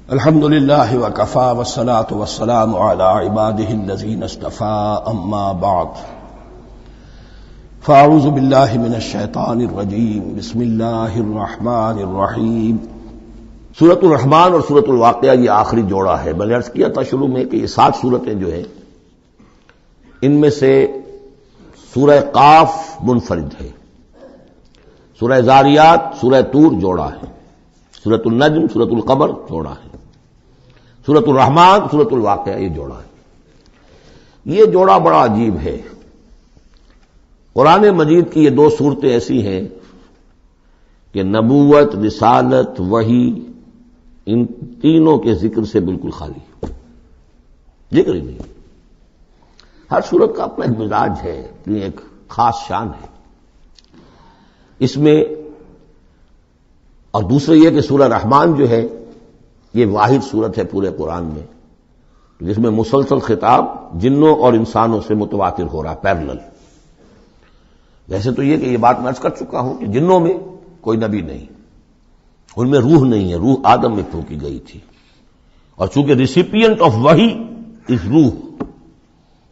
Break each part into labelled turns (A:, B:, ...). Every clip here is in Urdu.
A: الحمد لله وكفى والصلاة والسلام على عباده الذين اصطفى أما بعد فأعوذ بالله من الشيطان الرجيم بسم الله الرحمن الرحيم۔
B: سورۃ الرحمن اور سورۃ الواقعہ یہ آخری جوڑا ہے۔ میں نے عرض کیا تھا شروع میں کہ یہ 7 سورتیں جو ہیں ان میں سے سورہ قاف منفرد ہے، سورہ ذاریات، سورہ طور جوڑا ہے، سورۃ النجم، سورۃ القمر جوڑا ہے، سورۃ الرحمن، سورۃ الواقعہ یہ جوڑا ہے۔ یہ جوڑا بڑا عجیب ہے۔ قرآن مجید کی یہ 2 صورتیں ایسی ہیں کہ نبوت، رسالت، وحی، ان تینوں کے ذکر سے بالکل خالی، ذکر ہی نہیں۔ ہر صورت کا اپنا ایک مزاج ہے، اپنی ایک خاص شان ہے اس میں۔ اور دوسرا یہ کہ سورہ رحمان جو ہے یہ واحد صورت ہے پورے قرآن میں جس میں مسلسل خطاب جنوں اور انسانوں سے متواتر ہو رہا، پیرلل۔ ویسے تو یہ کہ یہ بات میں عرض کر چکا ہوں کہ جنوں میں کوئی نبی نہیں، ان میں روح نہیں ہے، روح آدم میں پھونکی گئی تھی، اور چونکہ ریسیپینٹ آف وحی از روح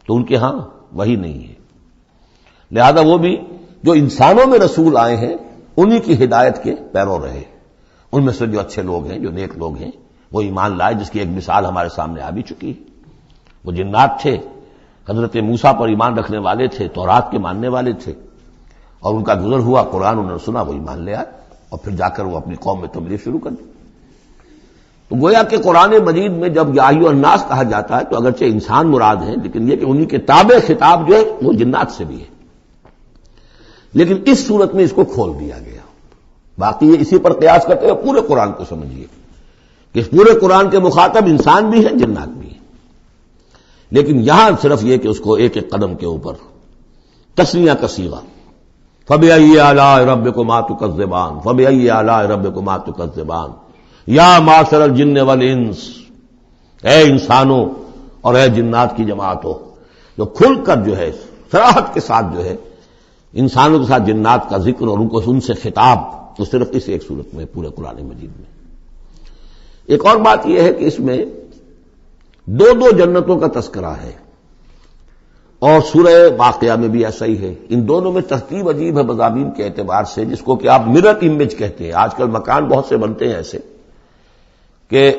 B: تو ان کے ہاں وحی نہیں ہے، لہذا وہ بھی جو انسانوں میں رسول آئے ہیں انہی کی ہدایت کے پیرو رہے۔ ان میں سے جو اچھے لوگ ہیں، جو نیک لوگ ہیں، وہ ایمان لائے، جس کی ایک مثال ہمارے سامنے آ بھی چکی ہے۔ وہ جنات تھے، حضرت موسیٰ پر ایمان رکھنے والے تھے، تورات کے ماننے والے تھے، اور ان کا گزر ہوا، قرآن انہوں نے سنا، وہ ایمان لے آئے، اور پھر جا کر وہ اپنی قوم میں تبلیغ شروع کر دی۔ تو گویا کہ قرآن مجید میں جب یا ایھا الناس کہا جاتا ہے تو اگرچہ انسان مراد ہیں، لیکن یہ کہ انہی کے تابع خطاب جو ہے وہ جنات سے بھی ہے، لیکن اس صورت میں اس کو کھول دیا گیا۔ باقی یہ اسی پر قیاس کرتے ہوئے پورے قرآن کو سمجھیے کہ اس پورے قرآن کے مخاطب انسان بھی ہیں، جنات بھی ہیں، لیکن یہاں صرف یہ کہ اس کو ایک ایک قدم کے اوپر تسنیہ کا صیغہ، فَبِأَيِّ آلَاءِ رَبِّكُمَا تُكَذِّبَانِ فَبِأَيِّ آلَاءِ رَبِّكُمَا تُكَذِّبَانِ یا معشر الجن والانس، اے انسانوں اور اے جنات کی جماعتوں، جو کھل کر جو ہے صراحت کے ساتھ جو ہے انسانوں کے ساتھ جنات کا ذکر اور ان سے خطاب، تو صرف اس ایک صورت میں پورے قرآن مجید میں۔ ایک اور بات یہ ہے کہ اس میں 2 جنتوں کا تذکرہ ہے، اور سورہ واقعہ میں بھی ایسا ہی ہے۔ ان دونوں میں ترتیب عجیب ہے مضامین کے اعتبار سے، جس کو کہ آپ مرر امیج کہتے ہیں۔ آج کل مکان بہت سے بنتے ہیں ایسے کہ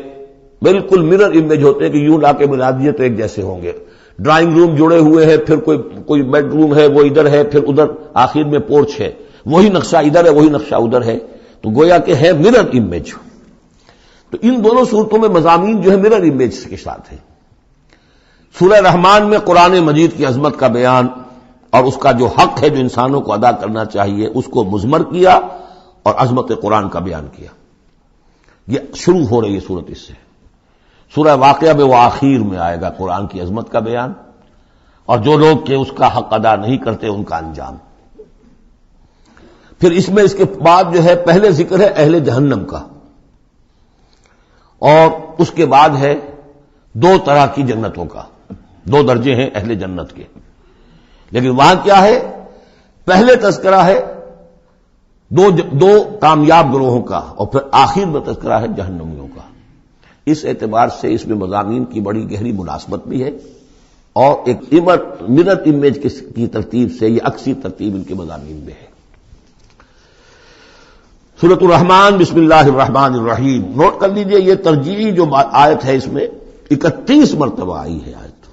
B: بالکل مرر امیج ہوتے ہیں کہ یوں لا کے ملا دیے تو ایک جیسے ہوں گے۔ ڈرائنگ روم جڑے ہوئے ہیں، پھر کوئی بیڈ روم ہے، وہ ادھر ہے، پھر ادھر آخر میں پورچ ہے، وہی نقشہ ادھر ہے، وہی نقشہ ادھر ہے، تو گویا کہ ہے مرر امیج۔ تو ان دونوں صورتوں میں مضامین جو ہے مرر امیج کے ساتھ ہے۔ سورہ رحمان میں قرآن مجید کی عظمت کا بیان اور اس کا جو حق ہے جو انسانوں کو ادا کرنا چاہیے اس کو مضمر کیا، اور عظمت قرآن کا بیان کیا۔ یہ شروع ہو رہی ہے صورت اس سے۔ سورہ واقعہ میں وہ آخر میں آئے گا قرآن کی عظمت کا بیان، اور جو لوگ کہ اس کا حق ادا نہیں کرتے ان کا انجام۔ پھر اس میں اس کے بعد جو ہے پہلے ذکر ہے اہل جہنم کا، اور اس کے بعد ہے 2 طرح کی جنتوں کا، 2 درجے ہیں اہل جنت کے، لیکن وہاں کیا ہے؟ پہلے تذکرہ ہے دو کامیاب گروہوں کا، اور پھر آخر میں تذکرہ ہے جہنمیوں کا۔ اس اعتبار سے اس میں مضامین کی بڑی گہری مناسبت بھی ہے، اور ایک مرر امیج کی ترتیب سے یہ عکسی ترتیب ان کے مضامین میں ہے۔ سورۃ الرحمن، بسم اللہ الرحمن الرحیم۔ نوٹ کر لیجئے یہ ترجیحی جو آیت ہے اس میں 31 مرتبہ آئی ہے آیت۔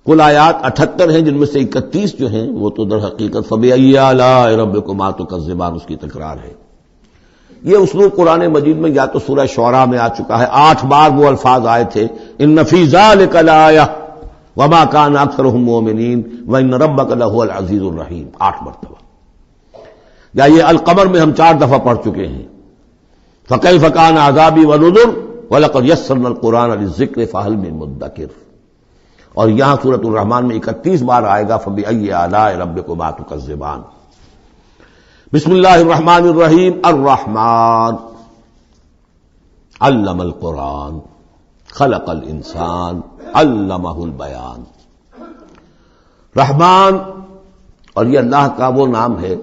B: کل آیات 78 ہیں، جن میں سے 31 جو ہیں وہ تو در حقیقت فَبِأَيِّ آلَاءِ رَبِّكُمَا تُكَذِّبَانِ اس کی تکرار ہے۔ یہ اسلوب قرآن مجید میں یا تو سورہ شعراء میں آ چکا ہے، 8 بار وہ الفاظ آئے تھے، ان فی ذلک لآیہ وما کان اکثرهم مؤمنین وان ربک لہو العزیز الرحیم، 8 مرتبہ۔ یا یہ القمر میں ہم 4 دفعہ پڑھ چکے ہیں، فکیف کان عذابی ونذر ولقد یسرنا القرآن للذکر فہل من مدکر۔ اور یہاں سورۃ الرحمن میں 31 بار آئے گا فبأی آلاء ربکما تکذبان۔ بسم اللہ الرحمن الرحیم۔ الرحمن علم القرآن خلق الانسان علمہ البیان۔ رحمان، اور یہ اللہ کا وہ نام ہے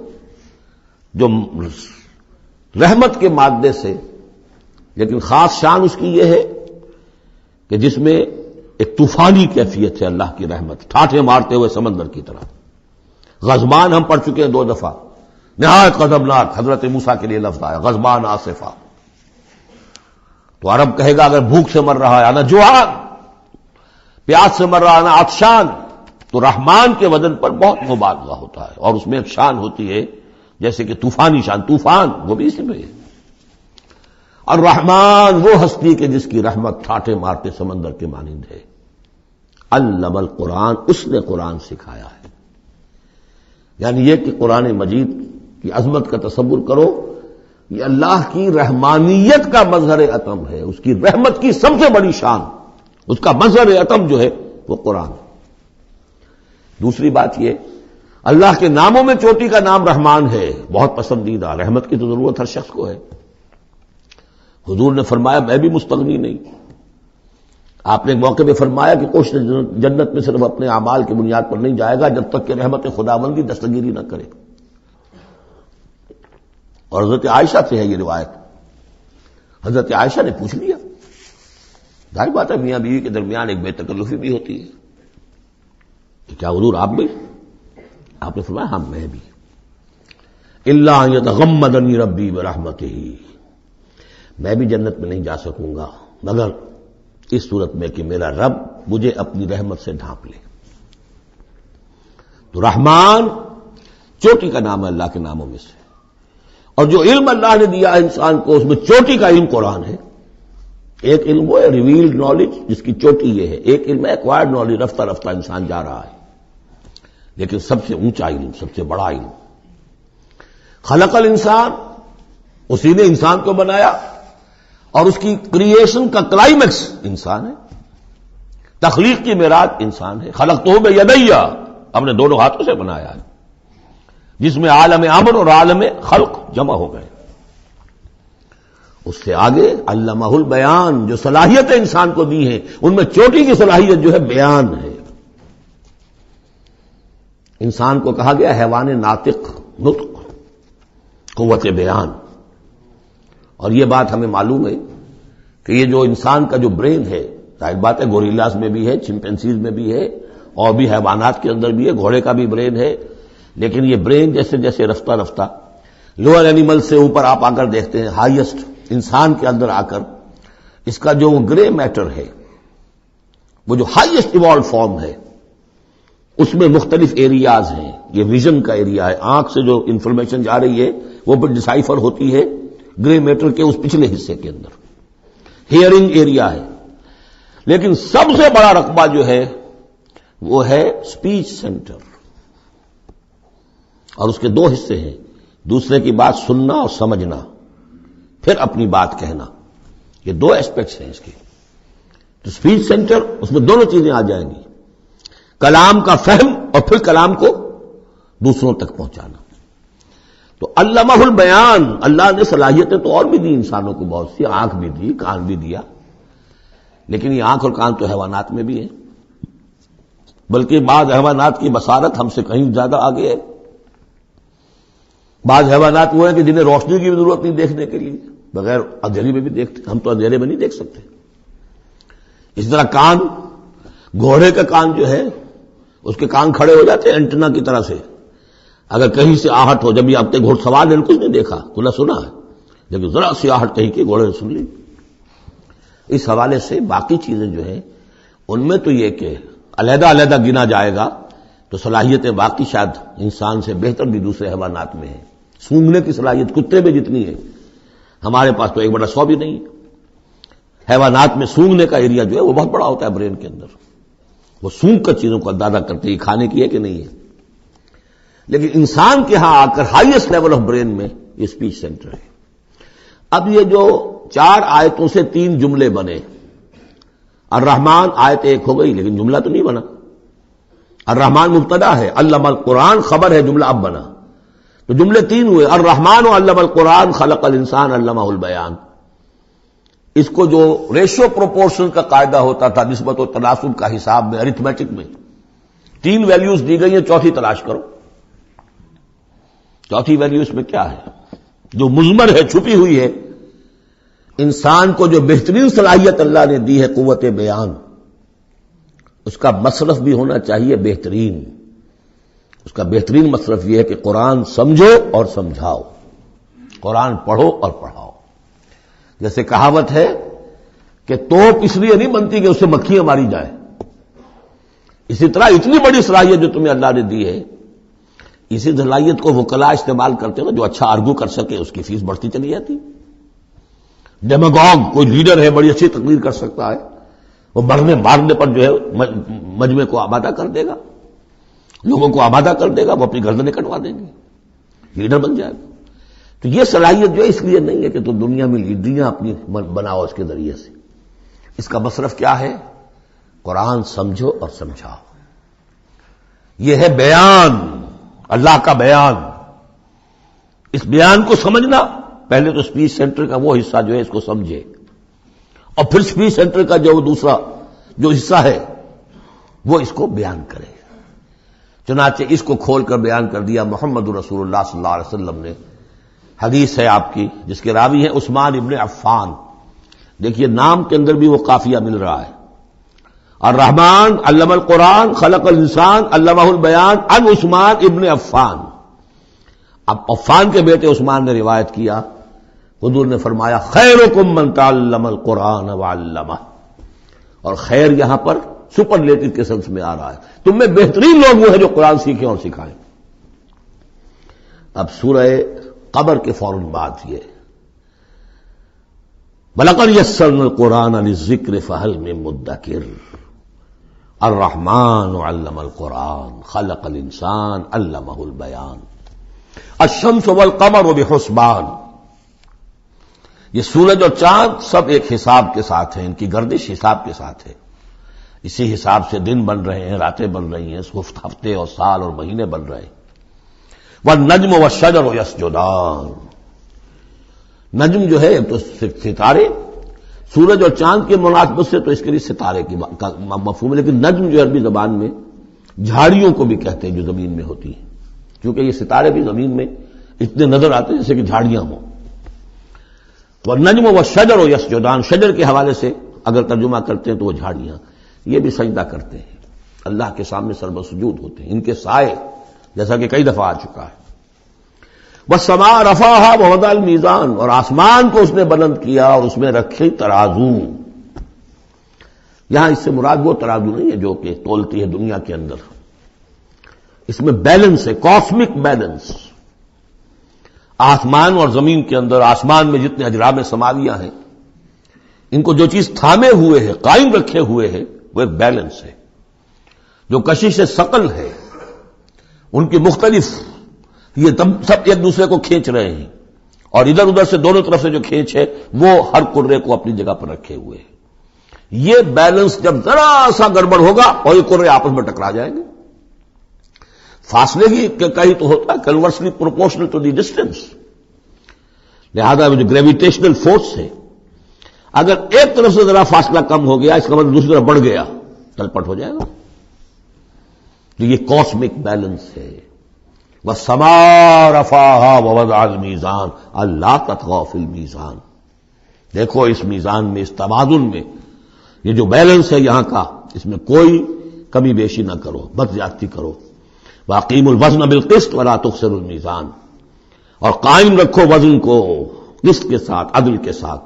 B: جو رحمت کے مادے سے لیکن خاص شان اس کی یہ ہے کہ جس میں ایک طوفانی کیفیت ہے اللہ کی رحمت، ٹھاٹھے مارتے ہوئے سمندر کی طرح. غضبان ہم پڑھ چکے ہیں 2 دفعہ، نہایت غضبناک حضرت موسیٰ کے لیے لفظ آیا غضبان آصفہ. تو عرب کہے گا اگر بھوک سے مر رہا ہے انا جوعان، پیاس سے مر رہا ہے انا عطشان، تو رحمان کے وزن پر بہت مبالغہ ہوتا ہے، اور اس میں ایک شان ہوتی ہے جیسے کہ طوفانی شان، طوفان وہ بھی اسی میں ہے. الرحمن وہ ہستی کہ جس کی رحمت ٹھاٹھے مارتے سمندر کے مانند ہے. علم القرآن، اس نے قرآن سکھایا ہے. یعنی یہ کہ قرآن مجید کی عظمت کا تصور کرو، یہ اللہ کی رحمانیت کا مظہر عتم ہے، اس کی رحمت کی سب سے بڑی شان، اس کا مظہر عتم جو ہے وہ قرآن. دوسری بات یہ، اللہ کے ناموں میں چوٹی کا نام رحمان ہے، بہت پسندیدہ. رحمت کی تو ضرورت ہر شخص کو ہے. حضور نے فرمایا میں بھی مستغنی نہیں. آپ نے ایک موقع پہ فرمایا کہ کوشش جنت میں صرف اپنے اعمال کی بنیاد پر نہیں جائے گا جب تک کہ رحمت خداوندی دستگیری نہ کرے. اور حضرت عائشہ سے ہے یہ روایت. حضرت عائشہ نے پوچھ لیا، ظاہر بات ہے میاں بیوی کے درمیان ایک بے تکلفی بھی ہوتی ہے کہ کیا حضور آپ بھی؟ آپ نے فرمایا ہاں میں بھی. الا ان یتغمدنی ربی برحمتہ، میں بھی جنت میں نہیں جا سکوں گا مگر اس صورت میں کہ میرا رب مجھے اپنی رحمت سے ڈھانپ لے. تو رحمان چوٹی کا نام ہے اللہ کے ناموں میں سے. اور جو علم اللہ نے دیا ہے انسان کو، اس میں چوٹی کا علم قرآن ہے. ایک علم وہ ہے ریویلڈ نالج جس کی چوٹی یہ ہے، ایک علم ہے ایکوائرڈ نالج، رفتہ رفتہ انسان جا رہا ہے. لیکن سب سے اونچا علم، سب سے بڑا علم خلق الانسان، اسی نے انسان کو بنایا، اور اس کی کریشن کا کلائمیکس انسان ہے. تخلیق کی معراج انسان ہے. خلقتہ بیدیہ، ہم نے دونوں ہاتھوں سے بنایا ہے، جس میں عالم امر اور عالم خلق جمع ہو گئے. اس سے آگے علمہ البیان، جو صلاحیتیں انسان کو دی ہیں ان میں چوٹی کی صلاحیت جو ہے بیان ہے. انسان کو کہا گیا حیوان ناطق، نطق، قوت بیان. اور یہ بات ہمیں معلوم ہے کہ یہ جو انسان کا جو برین ہے، ظاہر بات ہے گوریلاز میں بھی ہے، چمپینزیز میں بھی ہے، اور بھی حیوانات کے اندر بھی ہے، گھوڑے کا بھی برین ہے. لیکن یہ برین جیسے جیسے رفتہ رفتہ لوئر اینیمل سے اوپر آپ آ کر دیکھتے ہیں، ہائیسٹ انسان کے اندر آ کر اس کا جو گرے میٹر ہے، وہ جو ہائیسٹ ایوالو فارم ہے، اس میں مختلف ایریاز ہیں. یہ ویژن کا ایریا ہے، آنکھ سے جو انفارمیشن جا رہی ہے وہ پھر ڈسائفر ہوتی ہے گرے میٹر کے اس پچھلے حصے کے اندر. ہیئرنگ ایریا ہے. لیکن سب سے بڑا رقبہ جو ہے وہ ہے اسپیچ سینٹر، اور اس کے 2 حصے ہیں، دوسرے کی بات سننا اور سمجھنا، پھر اپنی بات کہنا. یہ 2 ایسپیکٹس ہیں اس کے. تو اسپیچ سینٹر، اس میں دونوں چیزیں آ جائیں گی، کلام کا فہم اور پھر کلام کو دوسروں تک پہنچانا. تو علمہ البیان، اللہ نے صلاحیتیں تو اور بھی دی انسانوں کو بہت سی، آنکھ بھی دی، کان بھی دیا. لیکن یہ آنکھ اور کان تو حیوانات میں بھی ہے، بلکہ بعض حیوانات کی بصارت ہم سے کہیں زیادہ آگے ہے. بعض حیوانات وہ ہیں کہ جنہیں روشنی کی بھی ضرورت نہیں دیکھنے کے لیے، بغیر اندھیرے میں بھی دیکھتے، ہم تو اندھیرے میں نہیں دیکھ سکتے. اس طرح کان، گھوڑے کا کان جو ہے اس کے کان کھڑے ہو جاتے ہیں اینٹنا کی طرح سے. اگر کہیں سے آہٹ ہو، جب یہ اب گھوڑ سوار نے کچھ نہیں دیکھا، کھلا سنا ہے، لیکن ذرا سی آہٹ کہیں کی گھوڑے نے سن لی. اس حوالے سے باقی چیزیں جو ہیں ان میں تو یہ کہ علیحدہ علیحدہ گنا جائے گا تو صلاحیتیں باقی شاید انسان سے بہتر بھی دوسرے حیوانات میں ہیں. سونگنے کی صلاحیت کتے میں جتنی ہے، ہمارے پاس تو 1/100 بھی نہیں ہے. حیوانات میں سونگنے کا ایریا جو ہے وہ بہت بڑا ہوتا ہے برین کے اندر، وہ سونگ کر چیزوں کو اندازہ کرتے ہیں کھانے کی ہے کہ نہیں ہے. لیکن انسان کے ہاں آ کر ہائیسٹ لیول آف برین میں یہ اسپیچ سینٹر ہے. اب یہ جو 4 آیتوں سے 3 جملے بنے، الرحمن آیت 1 ہو گئی لیکن جملہ تو نہیں بنا. الرحمن مبتدا ہے، علم القرآن خبر ہے، جملہ اب بنا. تو جملے 3 ہوئے، الرحمن علم القرآن خلق الانسان علمہ البیان. اس کو جو ریشو پروپورشن کا قاعدہ ہوتا تھا نسبت و تناسب کا حساب میں، ارتھمیٹک میں 3 ویلیوز دی گئی ہیں، چوتھی تلاش کرو. چوتھی ویلیو اس میں کیا ہے جو مضمر ہے، چھپی ہوئی ہے. انسان کو جو بہترین صلاحیت اللہ نے دی ہے قوت بیان، اس کا مصرف بھی ہونا چاہیے بہترین. اس کا بہترین مصرف یہ ہے کہ قرآن سمجھو اور سمجھاؤ، قرآن پڑھو اور پڑھاؤ. جیسے کہاوت ہے کہ توپ اس لیے نہیں بنتی کہ اس سے مکھیاں ماری جائیں، اسی طرح اتنی بڑی صلاحیت جو تمہیں اللہ نے دی ہے، اسی صلاحیت کو وکلاء استعمال کرتے ہیں. جو اچھا آرگو کر سکے اس کی فیس بڑھتی چلی جاتی. ڈیماگوگ کوئی لیڈر ہے بڑی اچھی تقریر کر سکتا ہے، وہ مارنے پر جو ہے مجمع کو آبادہ کر دے گا، لوگوں کو آبادہ کر دے گا، وہ اپنی گردنیں کٹوا دیں گے، لیڈر بن جائے گا. تو یہ صلاحیت جو ہے اس لیے نہیں ہے کہ تو دنیا میں لیڈریاں اپنی بناؤ اس کے ذریعے سے. اس کا مصرف کیا ہے؟ قرآن سمجھو اور سمجھاؤ. یہ ہے بیان، اللہ کا بیان. اس بیان کو سمجھنا، پہلے تو اسپیچ سینٹر کا وہ حصہ جو ہے اس کو سمجھے، اور پھر اسپیچ سینٹر کا جو دوسرا جو حصہ ہے وہ اس کو بیان کرے. چنانچہ اس کو کھول کر بیان کر دیا محمد رسول اللہ صلی اللہ علیہ وسلم نے. حدیث ہے آپ کی جس کے راوی ہیں عثمان ابن عفان. دیکھیے نام کے اندر بھی وہ قافیہ مل رہا ہے. الرحمن علم القرآن خلق الانسان علمہ البیان عن عثمان ابن عفان. اب عفان کے بیٹے عثمان نے روایت کیا، حضور نے فرمایا خیرکم من تعلم القرآن وعلمہ. اور خیر یہاں پر سپرلیٹو کے سنس میں آ رہا ہے، تم میں بہترین لوگ وہ ہیں جو قرآن سیکھیں اور سکھائیں. اب سورہ قمر کے فوراً بعد یہ وَلَقَدْ يَسَّرْنَا الْقُرْآنَ لِلذِّكْرِ فَهَلْ مِن مُّدَّكِرٍ. الرحمن علم القرآن خلق الانسان علمہ البیان. الشمس والقمر بحسبان. یہ سورج اور چاند سب ایک حساب کے ساتھ ہیں، ان کی گردش حساب کے ساتھ ہے. اسی حساب سے دن بن رہے ہیں، راتیں بن رہی ہیں، ہفتے اور سال اور مہینے بن رہے ہیں. والنجم والشجر یسجدان. نجم جو ہے تو ستارے، سورج اور چاند کے مناسبت سے تو اس کے لیے ستارے کی مفہوم ہے، لیکن نجم جو عربی زبان میں جھاڑیوں کو بھی کہتے ہیں جو زمین میں ہوتی ہیں، کیونکہ یہ ستارے بھی زمین میں اتنے نظر آتے ہیں جیسے کہ جھاڑیاں ہوں. والنجم والشجر یسجدان، شجر کے حوالے سے اگر ترجمہ کرتے ہیں تو وہ جھاڑیاں، یہ بھی سجدہ کرتے ہیں، اللہ کے سامنے سربسجود ہوتے ہیں. ان کے سائے جیسا کہ کئی دفعہ آ چکا ہے. والسماء رفعها ووضع الميزان. اور آسمان کو اس نے بلند کیا اور اس میں رکھے ترازو. یہاں اس سے مراد وہ ترازو نہیں ہے جو کہ تولتی ہے دنیا کے اندر، اس میں بیلنس ہے، کاسمک بیلنس. آسمان اور زمین کے اندر، آسمان میں جتنے اجرام سماویہ ہیں، ان کو جو چیز تھامے ہوئے ہے، قائم رکھے ہوئے ہے، وہ ایک بیلنس ہے. جو کشش ثقل ہے، ان کی مختلف، یہ سب ایک دوسرے کو کھینچ رہے ہیں، اور ادھر ادھر سے دونوں طرف سے جو کھینچ ہے وہ ہر کرے کو اپنی جگہ پر رکھے ہوئے ہیں. یہ بیلنس جب ذرا سا گڑبڑ ہوگا اور یہ کرے آپس میں ٹکرا جائیں گے. فاصلے ہی کہیں تو ہوتا ہے conversely proportional to the distance. لہذا جو گریویٹیشنل فورس ہے، اگر ایک طرف سے ذرا فاصلہ کم ہو گیا، اس کا مطلب دوسری طرف بڑھ گیا، تلپٹ ہو جائے گا. تو یہ کاسمک بیلنس ہے. وَالسَّمَاءَ رَفَعَهَا وَوَضَعَ الْمِيزَانَ أَلَّا تَطْغَوْا فِي الْمِيزَانِ. دیکھو اس میزان میں، اس توازن میں، یہ جو بیلنس ہے یہاں کا، اس میں کوئی کمی بیشی نہ کرو، بد زیادتی کرو. وَأَقِيمُوا الْوَزْنَ بِالْقِسْطِ وَلَا تُخْسِرُوا الْمِيزَانَ. اور قائم رکھو وزن کو قسط کے ساتھ، عدل کے ساتھ،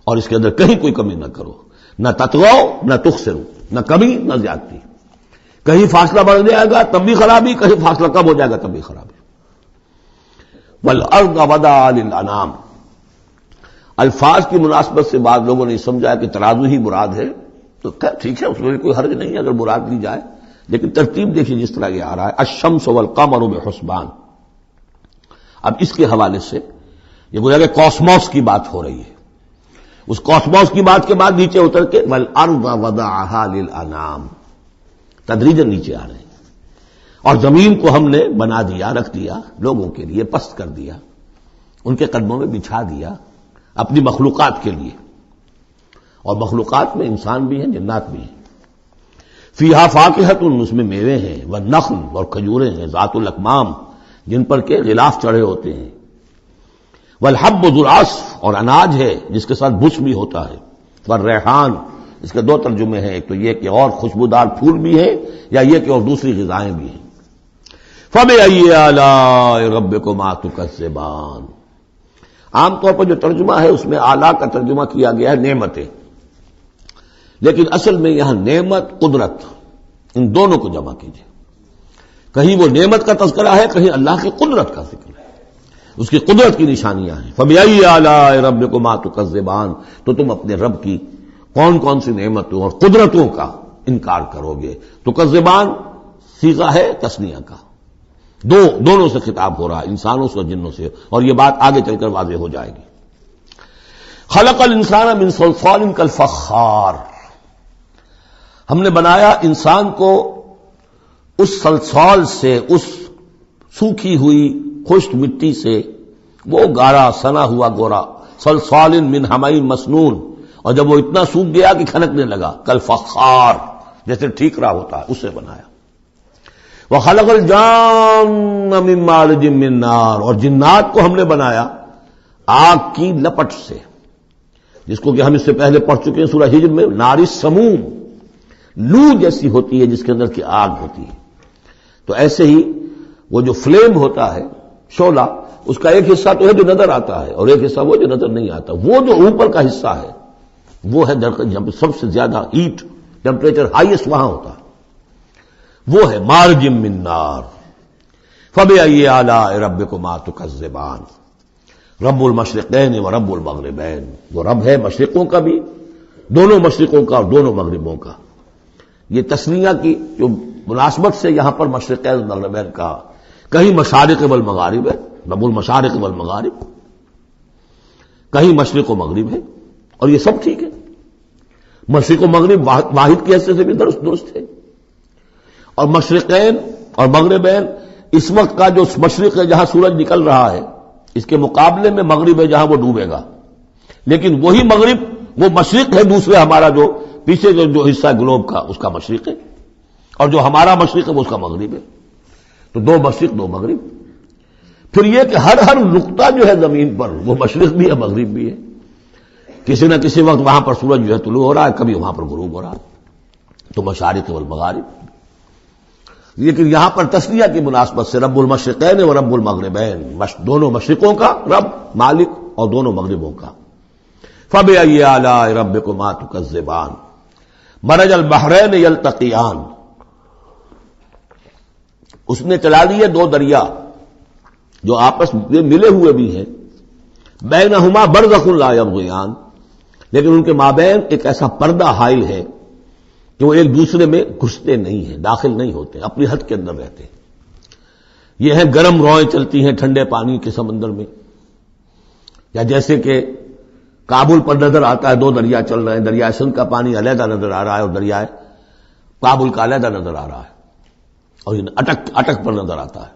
B: اور اس کے اندر کہیں کوئی کمی نہ کرو. نہ تطغوا نہ تخسروا، نہ کمی نہ زیادتی. کہیں فاصلہ بڑھ جائے گا تب بھی خرابی، کہیں فاصلہ کم ہو جائے گا تب بھی خرابی. والارض وضعها للانام. الفاظ کی مناسبت سے بعض لوگوں نے سمجھا کہ ترازو ہی مراد ہے، تو ٹھیک ہے، اس میں کوئی حرج نہیں ہے اگر مراد لی جائے، لیکن ترتیب دیکھیے جس طرح یہ آ رہا ہے الشمس والقمر بحسبان. اب اس کے حوالے سے یہ گویا کہ کاسموس کی بات ہو رہی ہے. اس کاسموس کی بات کے بعد نیچے اتر کے والارض وضعها للانام، تدریجاً نیچے آ رہے ہیں. اور زمین کو ہم نے بنا دیا، رکھ دیا لوگوں کے لیے، پست کر دیا، ان کے قدموں میں بچھا دیا اپنی مخلوقات کے لیے. اور مخلوقات میں انسان بھی ہیں، جنات بھی ہیں. فیہا فاکہۃ، اس میں میوے ہیں، والنخل، اور کھجوریں ہیں، ذات الاکمام، جن پر کے غلاف چڑھے ہوتے ہیں. والحب ذو العصف، اور اناج ہے جس کے ساتھ بھس بھی ہوتا ہے، والریحان، اس کے دو ترجمے ہیں، ایک تو یہ کہ اور خوشبودار پھول بھی ہیں، یا یہ کہ اور دوسری غذائیں بھی ہیں۔ فَبِأَيِّ آلَاءِ رَبِّكُمَا تُكَذِّبَانِ، عام طور پر جو ترجمہ ہے اس میں آلہ کا ترجمہ کیا گیا ہے نعمتیں، لیکن اصل میں یہاں نعمت قدرت ان دونوں کو جمع کیجیے، کہیں وہ نعمت کا تذکرہ ہے، کہیں اللہ کی قدرت کا ذکر ہے، اس کی قدرت کی نشانیاں ہیں۔ فَبِأَيِّ آلَاءِ رَبِّكُمَا تُكَذِّبَانِ، تو تم اپنے رب کی کون کون سی نعمتوں اور قدرتوں کا انکار کرو گے۔ تکذبان صیغہ ہے تثنیہ کا، دونوں سے خطاب ہو رہا ہے، انسانوں سے اور جنوں سے، اور یہ بات آگے چل کر واضح ہو جائے گی۔ خلق الانسان من صلصال کالفخار، ہم نے بنایا انسان کو اس صلصال سے، اس سوکھی ہوئی خشک مٹی سے، وہ گارا سنا ہوا گورا، صلصال من حمإ مسنون، اور جب وہ اتنا سوکھ گیا کہ کھنکنے لگا، کالفخار، جیسے ٹھیکرا ہوتا ہے، اس سے بنایا۔ وَخَلَقَ الْجَانَّ مِن مَّارِجٍ مِّن نَّارٍ، اور جنات کو ہم نے بنایا آگ کی لپٹ سے، جس کو کہ ہم اس سے پہلے پڑھ چکے ہیں سورہ ہجر میں، نار السموم، لو جیسی ہوتی ہے جس کے اندر کی آگ ہوتی ہے۔ تو ایسے ہی وہ جو فلیم ہوتا ہے، شعلہ، اس کا ایک حصہ تو ہے جو نظر آتا ہے، اور ایک حصہ وہ جو نظر نہیں آتا، وہ جو اوپر کا حصہ ہے وہ ہے جب سب سے زیادہ ہیٹ ٹیمپریچر ہائیسٹ وہاں ہوتا ہے، وہ ہے مارج من نار۔ فَبِأَيِّ آلَاءِ رَبِّكُمَا تُكَذِّبَانِ، رب المشرقین و رب المغربین، وہ رب ہے مشرقوں کا بھی، دونوں مشرقوں کا اور دونوں مغربوں کا۔ یہ تسنیہ کی جو مناسبت سے یہاں پر مشرقین و مغربین کا، کہیں مشارق والمغارب ہے، رب المشارق والمغارب، کہیں مشرق و مغرب ہے، اور یہ سب ٹھیک ہے، مشرق و مغرب واحد کی حیثیت سے بھی درست ہے، اور مشرقین اور مغربین اس وقت کا جو مشرق ہے جہاں سورج نکل رہا ہے، اس کے مقابلے میں مغرب ہے جہاں وہ ڈوبے گا، لیکن وہی مغرب وہ مشرق ہے دوسرے ہمارا جو پیچھے جو حصہ گلوب کا اس کا مشرق ہے، اور جو ہمارا مشرق ہے وہ اس کا مغرب ہے، تو دو مشرق دو مغرب۔ پھر یہ کہ ہر نقطہ جو ہے زمین پر وہ مشرق بھی ہے مغرب بھی ہے، کسی نہ کسی وقت وہاں پر سورج جو ہے طلوع ہو رہا ہے، کبھی وہاں پر غروب ہو رہا ہے، تو مشارق والمغارب۔ لیکن یہاں پر تسنیہ کی مناسبت سے رب المشرقین و رب المغربین، دونوں مشرقوں کا رب مالک اور دونوں مغربوں کا۔ فَبِأَيِّ آلَاءِ رَبِّكُمَا تُكَذِّبَانِ، مرج البحرین یلتقیان، اس نے چلا دیے دو دریا جو آپس میں ملے ہوئے بھی ہیں، بینہما برزخ لا یبغیان، لیکن ان کے مابین ایک ایسا پردہ حائل ہے کہ وہ ایک دوسرے میں گھستے نہیں ہیں، داخل نہیں ہوتے، اپنی حد کے اندر رہتے ہیں۔ یہ ہے گرم روئیں چلتی ہیں ٹھنڈے پانی کے سمندر میں، یا جیسے کہ کابل پر نظر آتا ہے دو دریا چل رہے ہیں، دریائے سندھ کا پانی علیحدہ نظر آ رہا ہے اور دریائے کابل کا علیحدہ نظر آ رہا ہے، اور یہ اٹک پر نظر آتا ہے،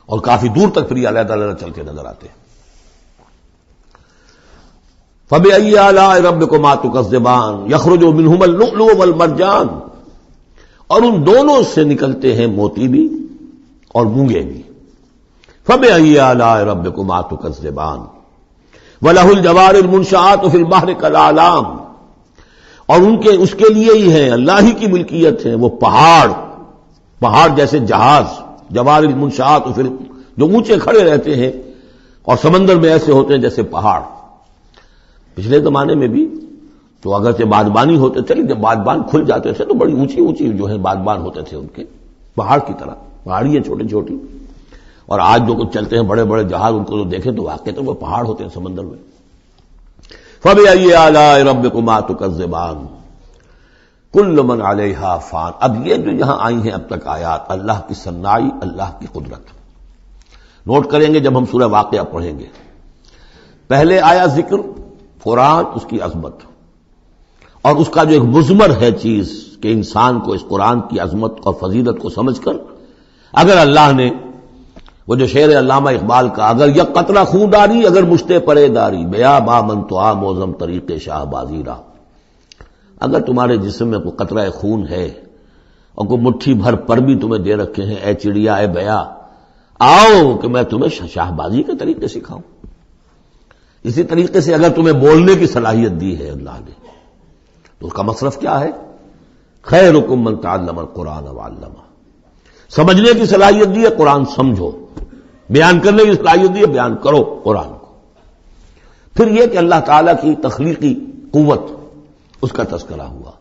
B: اور کافی دور تک پھر یہ علیحدہ علیحدہ چلتے نظر آتے ہیں۔ فَبِأَيِّ آلَاءِ رَبِّكُمَا تُكَذِّبَانِ يَخْرُجُ مِنْهُمَا اللُّؤْلُؤُ وَالْمَرْجَانُ، اور ان دونوں سے نکلتے ہیں موتی بھی اور مونگے بھی۔ فَبِأَيِّ آلَاءِ رَبِّكُمَا تُكَذِّبَانِ وَلَهُ الْجَوَارِ الْمُنشَآتُ فِي الْبَحْرِ كَالْأَعْلَامِ، اور اس کے لیے ہی ہے، اللہ ہی کی ملکیت ہے وہ پہاڑ جیسے جہاز، جوار المنشآت جو اونچے کھڑے رہتے ہیں اور سمندر میں ایسے ہوتے ہیں جیسے پہاڑ۔ پچھلے زمانے میں بھی تو اگرچہ بادبانی ہوتے تھے، لیکن جب بادبان کھل جاتے تھے تو بڑی اونچی جو ہے بادبان ہوتے تھے ان کے، پہاڑ کی طرح، پہاڑیاں چھوٹی چھوٹی، اور آج جو کچھ چلتے ہیں بڑے بڑے جہاز، ان کو جو دیکھیں تو واقعی تو وہ پہاڑ ہوتے ہیں سمندر میں۔ فَبِأَيِّ آلَاءِ رَبِّكُمَا تُكَذِّبَانِ كُلُّ مَنْ عَلَيْهَا فَانٍ، اب یہ جو یہاں آئی ہیں اب تک آیات، اللہ کی صنائی، اللہ کی قدرت نوٹ کریں گے جب ہم سورہ واقعہ پڑھیں گے۔ پہلے آیا ذکر قرآن، اس کی عظمت، اور اس کا جو ایک مضمر ہے چیز کہ انسان کو اس قرآن کی عظمت اور فضیلت کو سمجھ کر، اگر اللہ نے وہ جو شعر علامہ اقبال کا، اگر یک قطرہ خون ڈاری، اگر مشتے پرے داری، بیا با من تو آ موزم طریق شاہ بازی را، اگر تمہارے جسم میں کوئی قطرہ خون ہے اور کوئی مٹھی بھر پر بھی تمہیں دے رکھے ہیں، اے چڑیا اے بیا، آؤ کہ میں تمہیں شاہ بازی کے طریقے سکھاؤں۔ اسی طریقے سے اگر تمہیں بولنے کی صلاحیت دی ہے اللہ نے تو اس کا مصرف کیا ہے؟ خیرکم من تعلم القرآن وعلمہ. سمجھنے کی صلاحیت دی ہے، قرآن سمجھو. بیان کرنے کی صلاحیت دی ہے، بیان کرو قرآن کو. پھر یہ کہ اللہ تعالیٰ کی تخلیقی قوت، اس کا تذکرہ ہوا.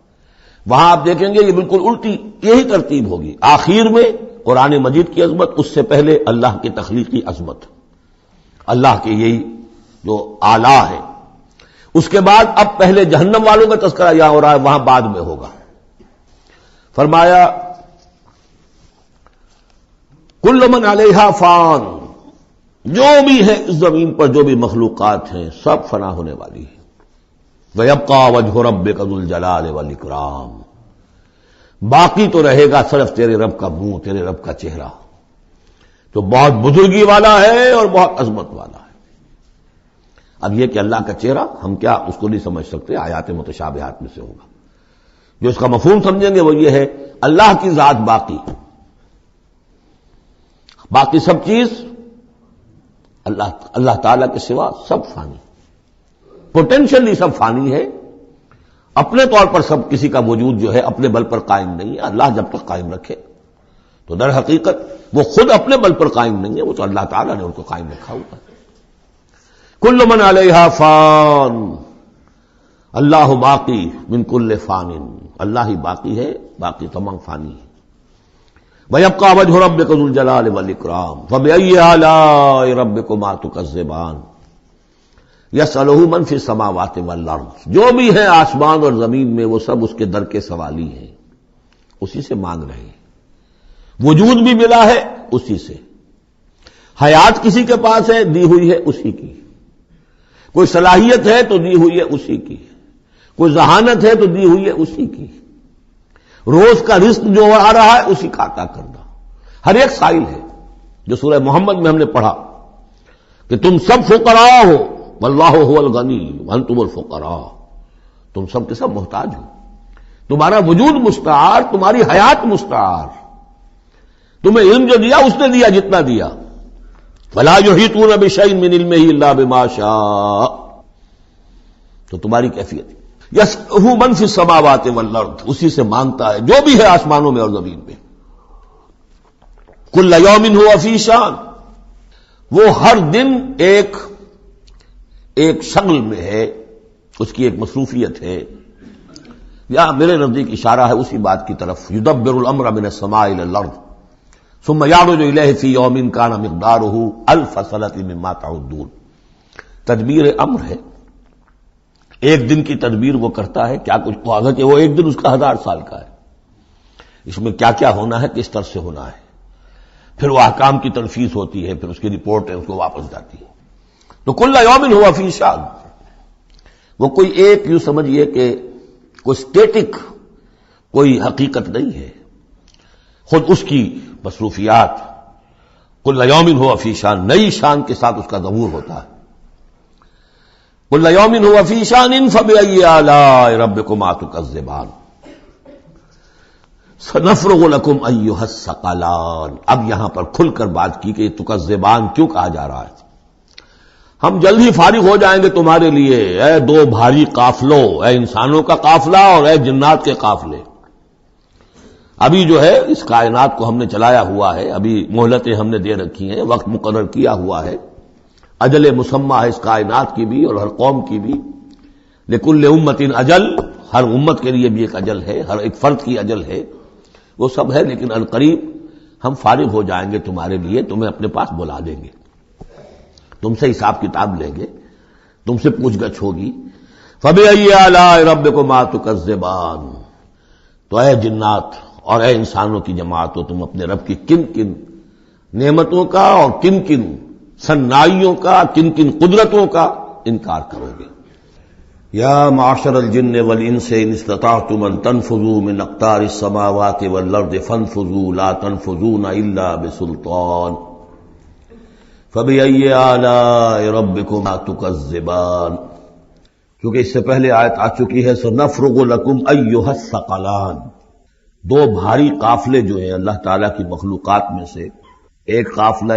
B: وہاں آپ دیکھیں گے یہ بالکل الٹی یہی ترتیب ہوگی. آخر میں قرآن مجید کی عظمت، اس سے پہلے اللہ کی تخلیقی عظمت، اللہ کے یہی جو آلہ ہے. اس کے بعد اب پہلے جہنم والوں کا تذکرہ یہاں ہو رہا ہے، وہاں بعد میں ہوگا. فرمایا کل من علیہا فان، جو بھی ہے اس زمین پر جو بھی مخلوقات ہیں سب فنا ہونے والی ہے. وَيَبْقَى وَجْهُ رَبِّكَ ذُو الْجَلَالِ وَالْإِكْرَامِ، باقی تو رہے گا صرف تیرے رب کا منہ، تیرے رب کا چہرہ، جو بہت بزرگی والا ہے اور بہت عظمت والا ہے. اب یہ کہ اللہ کا چہرہ ہم کیا اس کو نہیں سمجھ سکتے، آیات متشابہات میں سے ہوگا. جو اس کا مفہوم سمجھیں گے وہ یہ ہے اللہ کی ذات باقی، باقی سب چیز اللہ تعالی کے سوا سب فانی، پوٹینشلی سب فانی ہے. اپنے طور پر سب کسی کا وجود جو ہے اپنے بل پر قائم نہیں ہے. اللہ جب تک قائم رکھے تو در حقیقت وہ خود اپنے بل پر قائم نہیں ہے، وہ تو اللہ تعالیٰ نے ان کو قائم رکھا ہوا ہے. کل من علیہا فان، اللہ باقی من کل فان، اللہ ہی باقی ہے، باقی تمام فانی ہے. وَيَبْقَى وَجْهُ رَبِّكَ ذُو الْجَلَالِ وَالْإِكْرَامِ فَبِأَيِّ آلَاءِ رَبِّكُمَا تُكَذِّبَانِ يَسْأَلُهُ مَنْ فِي السَّمَاوَاتِ وَالْأَرْضِ، جو بھی ہے آسمان اور زمین میں وہ سب اس کے در کے سوالی ہیں، اسی سے مانگ رہے ہیں. وجود بھی ملا ہے اسی سے، حیات کسی کے پاس ہے دی ہوئی ہے اسی کی، کوئی صلاحیت ہے تو دی ہوئی ہے اسی کی، کوئی ذہانت ہے تو دی ہوئی ہے اسی کی، روز کا رزق جو آ رہا ہے اسی کا عطا کرنا. ہر ایک سائل ہے، جو سورہ محمد میں ہم نے پڑھا کہ تم سب فقراء ہو واللہ هو الغنی وانتم الفقراء، تم سب کے سب محتاج ہو، تمہارا وجود مستعار، تمہاری حیات مستعار، تمہیں علم جو دیا اس نے دیا جتنا دیا. ولا یحیطون بشیء من علمہ الا بما شاء، تو تمہاری کیفیت ہے. یسألہ من فی السماوات والارض، اسی سے مانگتا ہے جو بھی ہے آسمانوں میں اور زمین میں. کل یوم ہوا فی شان، وہ ہر دن ایک شغل میں ہے، اس کی ایک مصروفیت ہے. یا میرے نزدیک اشارہ ہے اسی بات کی طرف، یدبر الامر من السماء الى الارض ثم يعرج الیہ فی یوم کان مقدارہ الف سنۃ مما تعدون. تدبیر امر ہے، ایک دن کی تدبیر وہ کرتا ہے. کیا کچھ حالانکہ کہ وہ ایک دن اس کا 1000 سال کا ہے، اس میں کیا کیا ہونا ہے، کس طرح سے ہونا ہے. پھر وہ احکام کی تنفیذ ہوتی ہے، پھر اس کی رپورٹ ہے، اس کو واپس جاتی ہے. تو کل یوم ہوا فی شان، وہ کوئی ایک یوں سمجھیے کہ کوئی اسٹیٹک کوئی حقیقت نہیں ہے، خود اس کی مصروفیات. کل یوم ہوا فی شان، نئی شان کے ساتھ اس کا ظہور ہوتا ہے. کل یوم ہوا فی شان فبأی آلاء ربکما تکذبان سنفرغ لکم ایھا الثقلان. اب یہاں پر کھل کر بات کی کہ تکذبان کیوں کہا جا رہا ہے. ہم جلد ہی فارغ ہو جائیں گے تمہارے لیے، اے دو بھاری قافلوں، اے انسانوں کا قافلہ اور اے جنات کے قافلے. ابھی جو ہے اس کائنات کو ہم نے چلایا ہوا ہے، ابھی مہلتیں ہم نے دے رکھی ہیں، وقت مقرر کیا ہوا ہے، اجل مسمى ہے اس کائنات کی بھی اور ہر قوم کی بھی. لکل امت اجل، ہر امت کے لیے بھی ایک اجل ہے، ہر ایک فرد کی اجل ہے، وہ سب ہے. لیکن عنقریب ہم فارغ ہو جائیں گے تمہارے لیے، تمہیں اپنے پاس بلا دیں گے، تم سے حساب کتاب لیں گے، تم سے پوچھ گچھ ہوگی. فبأی آلاء ربکما تکذبان، تو اے جنات اور اے انسانوں کی جماعت ہو، تم اپنے رب کی کن کن نعمتوں کا اور کن کن صنائیوں کا، کن کن قدرتوں کا انکار کرو گے. یا معشر الجن والانس ان استطعتم ان تنفذوا من اقطار السماوات والارض فانفذوا لا تنفذون الا بسلطان فبأي آلاء ربكما تكذبان. کیونکہ اس سے پہلے آیت آ چکی ہے سنفرغ لکم ایھا الثقلان. دو بھاری قافلے جو ہیں اللہ تعالیٰ کی مخلوقات میں سے، ایک قافلہ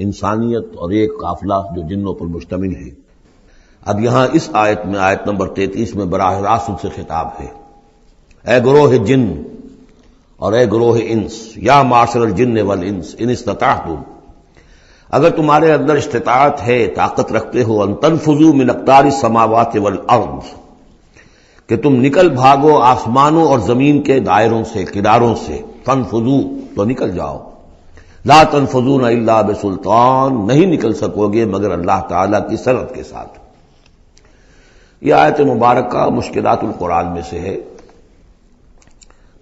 B: انسانیت اور ایک قافلہ جو جنوں پر مشتمل ہے. اب یہاں اس آیت میں، آیت نمبر 33 میں براہ راست ان سے خطاب ہے، اے گروہ جن اور اے گروہ انس، یا معاشر الجن والانس ان استطعتم، اگر تمہارے اندر استطاعت ہے، طاقت رکھتے ہو، ان تنفذوا من اقطار السماوات والارض، کہ تم نکل بھاگو آسمانوں اور زمین کے دائروں سے، کناروں سے، تنفذوا تو نکل جاؤ، لا تنفذون الا بسلطان، نہیں نکل سکو گے مگر اللہ تعالی کی سند کے ساتھ۔ یہ آیت مبارکہ مشکلات القرآن میں سے ہے،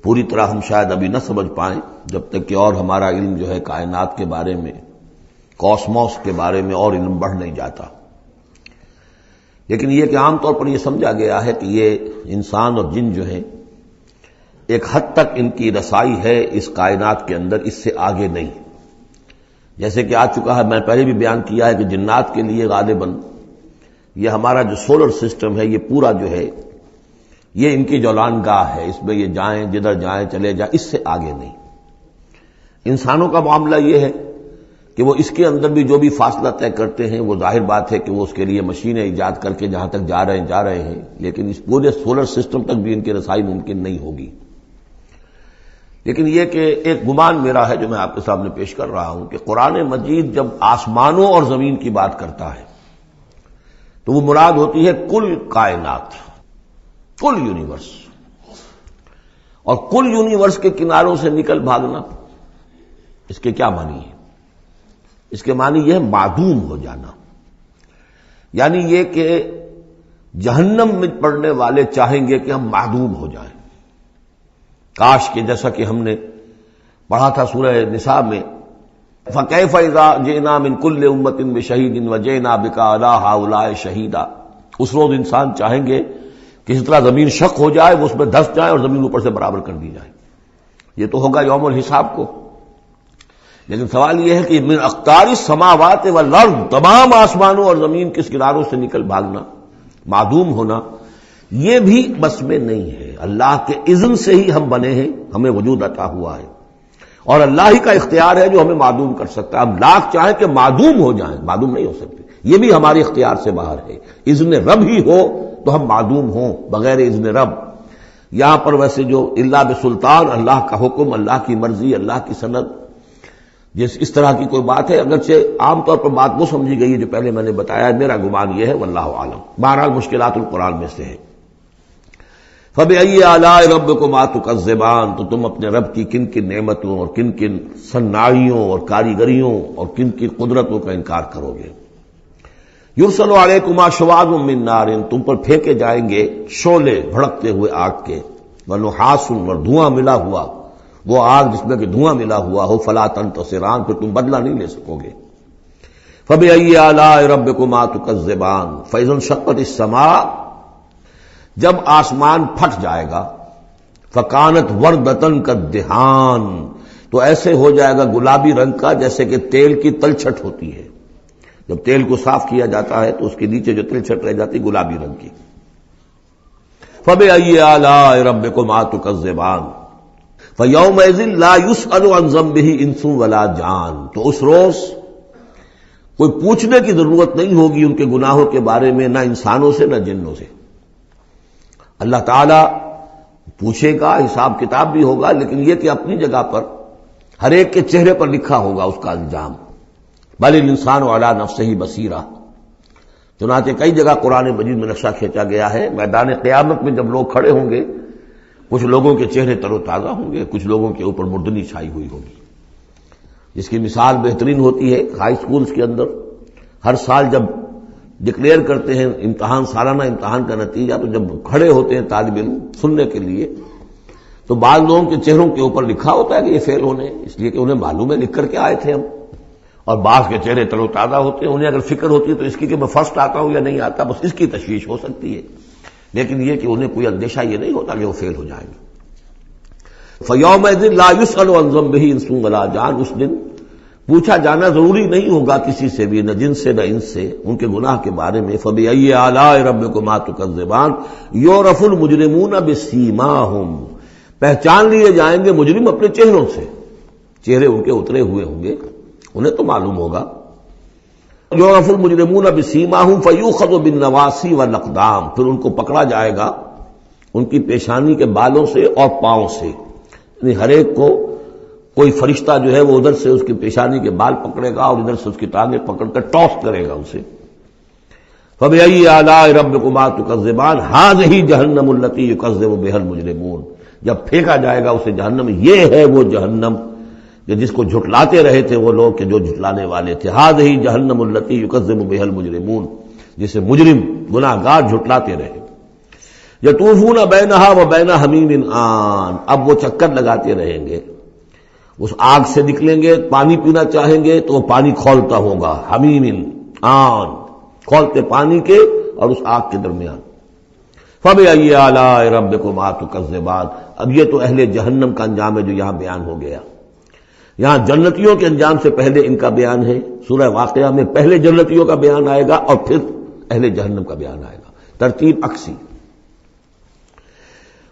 B: پوری طرح ہم شاید ابھی نہ سمجھ پائیں جب تک کہ اور ہمارا علم جو ہے کائنات کے بارے میں، کاسموس کے بارے میں اور علم بڑھ نہیں جاتا، لیکن یہ کہ عام طور پر یہ سمجھا گیا ہے کہ یہ انسان اور جن جو ہیں ایک حد تک ان کی رسائی ہے اس کائنات کے اندر، اس سے آگے نہیں، جیسے کہ آ چکا ہے، میں پہلے بھی بیان کیا ہے کہ جنات کے لیے غالباً یہ ہمارا جو سولر سسٹم ہے یہ پورا جو ہے یہ ان کی جولان گاہ ہے، اس میں یہ جائیں جدھر جائیں چلے جائیں، اس سے آگے نہیں۔ انسانوں کا معاملہ یہ ہے کہ وہ اس کے اندر بھی جو بھی فاصلہ طے کرتے ہیں وہ ظاہر بات ہے کہ وہ اس کے لیے مشینیں ایجاد کر کے جہاں تک جا رہے ہیں، لیکن اس پورے سولر سسٹم تک بھی ان کی رسائی ممکن نہیں ہوگی۔ لیکن یہ کہ ایک گمان میرا ہے جو میں آپ کے سامنے پیش کر رہا ہوں کہ قرآن مجید جب آسمانوں اور زمین کی بات کرتا ہے تو وہ مراد ہوتی ہے کل کائنات، کل یونیورس، اور کل یونیورس کے کناروں سے نکل بھاگنا، اس کے کیا معنی ہے؟ اس کے معنی یہ ہے معدوم ہو جانا، یعنی یہ کہ جہنم میں پڑنے والے چاہیں گے کہ ہم معدوم ہو جائیں، کاش کہ جیسا کہ ہم نے پڑھا تھا سورہ نساء میں، فَكَيْفَ إِذَا جِئْنَا مِن كُلِّ أُمَّةٍ بِشَهِيدٍ وَجِئْنَا بِكَ عَلَىٰ هَٰؤُلَاءِ شَهِيدًا، اس روز انسان چاہیں گے کہ اس طرح زمین شق ہو جائے، وہ اس میں دھس جائے اور زمین اوپر سے برابر کر دی جائے، یہ تو ہوگا یوم الحساب کو۔ لیکن سوال یہ ہے کہ من اقطار السماوات والارض، تمام آسمانوں اور زمین کے کناروں سے نکل بھاگنا، معدوم ہونا، یہ بھی بس میں نہیں ہے، اللہ کے اذن سے ہی ہم بنے ہیں، ہمیں وجود عطا ہوا ہے، اور اللہ ہی کا اختیار ہے جو ہمیں معدوم کر سکتا ہے۔ اب لاکھ چاہیں کہ معدوم ہو جائیں، معدوم نہیں ہو سکتے، یہ بھی ہمارے اختیار سے باہر ہے، اذن رب ہی ہو تو ہم معدوم ہوں بغیر اذن رب۔ یہاں پر ویسے جو اللہ بسلطان، اللہ کا حکم، اللہ کی مرضی، اللہ کی سند، اس طرح کی کوئی بات ہے، اگرچہ عام طور پر بات وہ سمجھی گئی ہے جو پہلے میں نے بتایا، میرا گمان یہ ہے واللہ عالم۔ بہرحال مشکلات القرآن میں سے ہے۔ فَبِأَيِّ آلَاءِ رَبِّكُمَا تُكَذِّبَانِ، تو تم اپنے رب کی کن کن نعمتوں اور کن کن صناعیوں اور کاریگریوں اور کن کن قدرتوں کا انکار کرو گے۔ یرسل علیکما شواظ من نار، تم پر پھینکے جائیں گے شعلے بھڑکتے ہوئے آگ کے، ونحاس، اور دھواں ملا ہوا، وہ آگ جس میں کہ دھواں ملا ہوا ہو، فلا تنتصران، پھر تم بدلہ نہیں لے سکو گے۔ فَبِأَيِّ آلَاءِ رَبِّكُمَا تُكَذِّبَانِ فَإِذَا انشَقَّتِ السَّمَاءُ، جب آسمان پھٹ جائے گا، فَكَانَتْ وَرْدَةً كَالدِّهَانِ، تو ایسے ہو جائے گا گلابی رنگ کا جیسے کہ تیل کی تلچھٹ ہوتی ہے، جب تیل کو صاف کیا جاتا ہے تو اس کے نیچے جو تلچھٹ رہ جاتی گلابی رنگ کی۔ فَبِأَيِّ آلَاءِ رَبِّكُمَا تُكَذِّبَانِ فَيَوْمَئِذٍ لَا يُسْأَلُ عَنْ ذَنبِهِ إِنسٌ وَلَا جَانٌ، تو اس روز کوئی پوچھنے کی ضرورت نہیں ہوگی ان کے گناہوں کے بارے میں، نہ انسانوں سے نہ جنوں سے۔ اللہ تعالیٰ پوچھے گا، حساب کتاب بھی ہوگا، لیکن یہ کہ اپنی جگہ پر ہر ایک کے چہرے پر لکھا ہوگا اس کا انجام۔ بل الانسان علی نفسہ بصیرہ، چنانچہ کئی جگہ قرآن مجید میں نقشہ کھینچا گیا ہے، میدان قیامت میں جب لوگ کھڑے ہوں گے، کچھ لوگوں کے چہرے تر و تازہ ہوں گے، کچھ لوگوں کے اوپر مردنی چھائی ہوئی ہوگی، جس کی مثال بہترین ہوتی ہے ہائی سکولز کے اندر ہر سال جب ڈکلیئر کرتے ہیں امتحان، سالانہ امتحان کا نتیجہ، تو جب کھڑے ہوتے ہیں طالب علم سننے کے لیے، تو بعض لوگوں کے چہروں کے اوپر لکھا ہوتا ہے کہ یہ فیل ہونے، اس لیے کہ انہیں معلوم ہے لکھ کر کے آئے تھے ہم، اور بعض کے چہرے تر و تازہ ہوتے ہیں، انہیں اگر فکر ہوتی ہے تو اس کی کہ میں فرسٹ آتا ہوں یا نہیں آتا، بس اس کی تشویش ہو سکتی ہے، لیکن یہ کہ انہیں کوئی اندیشہ یہ نہیں ہوتا کہ وہ فیل ہو جائیں گے۔ فَيَوْمَئِذٍ لَا يُسْأَلُ عَنْ ذَنبِهِ إِنسٌ وَلَا جَانٌ، اس دن پوچھا جانا ضروری نہیں ہوگا کسی سے بھی، نہ جن سے نہ انس سے، ان کے گناہ کے بارے میں۔ فَبِأَيِّ آلَاءِ رَبِّكُمَا تُكَذِّبَانِ يُعْرَفُ الْمُجْرِمُونَ بِسِیمَاهُمْ، پہچان لیے جائیں گے مجرم اپنے چہروں سے، چہرے ان کے اترے ہوئے ہوں گے، انہیں تو معلوم ہوگا۔ یعرف المجرمون بسیماہم فیؤخذ بالنواصی والاقدام، پھر ان کو پکڑا جائے گا ان کی پیشانی کے بالوں سے اور پاؤں سے، یعنی ہر ایک کو کوئی فرشتہ جو ہے وہ ادھر سے اس کی پیشانی کے بال پکڑے گا اور ادھر سے اس کی ٹانگیں پکڑ کر ٹاس کرے گا اسے۔ فَبِأَيِّ آلَاءِ رَبِّكُمَا تُكَذِّبَانِ هَٰذِهِ جَهَنَّمُ الَّتِي يُكَذِّبُ بِهَا الْمُجْرِمُونَ، جب پھینکا جائے گا اسے جہنم، یہ ہے وہ جہنم کہ جس کو جھٹلاتے رہے تھے وہ لوگ کہ جو جھٹلانے والے تھے۔ هَٰذِهِ جَهَنَّمُ الَّتِي يُكَذِّبُ بِهَا الْمُجْرِمُونَ، جسے مجرم گناہگار جھٹلاتے رہے۔ يَطُوفُونَ بَيْنَهَا وَبَيْنَ حَمِيمٍ آن، اب وہ چکر لگاتے رہیں گے، اس آگ سے نکلیں گے، پانی پینا چاہیں گے تو وہ پانی کھولتا ہوگا، حمیم آن، کھولتے پانی کے اور اس آگ کے درمیان۔ فَبِأَيِّ آلَاءِ رَبِّكُمَا تُكَذِّبَانِ، اب یہ تو اہل جہنم کا انجام ہے جو یہاں بیان ہو گیا۔ یہاں جنتیوں کے انجام سے پہلے ان کا بیان ہے، سورہ واقعہ میں پہلے جنتیوں کا بیان آئے گا اور پھر اہل جہنم کا بیان آئے گا، ترتیب عکسی۔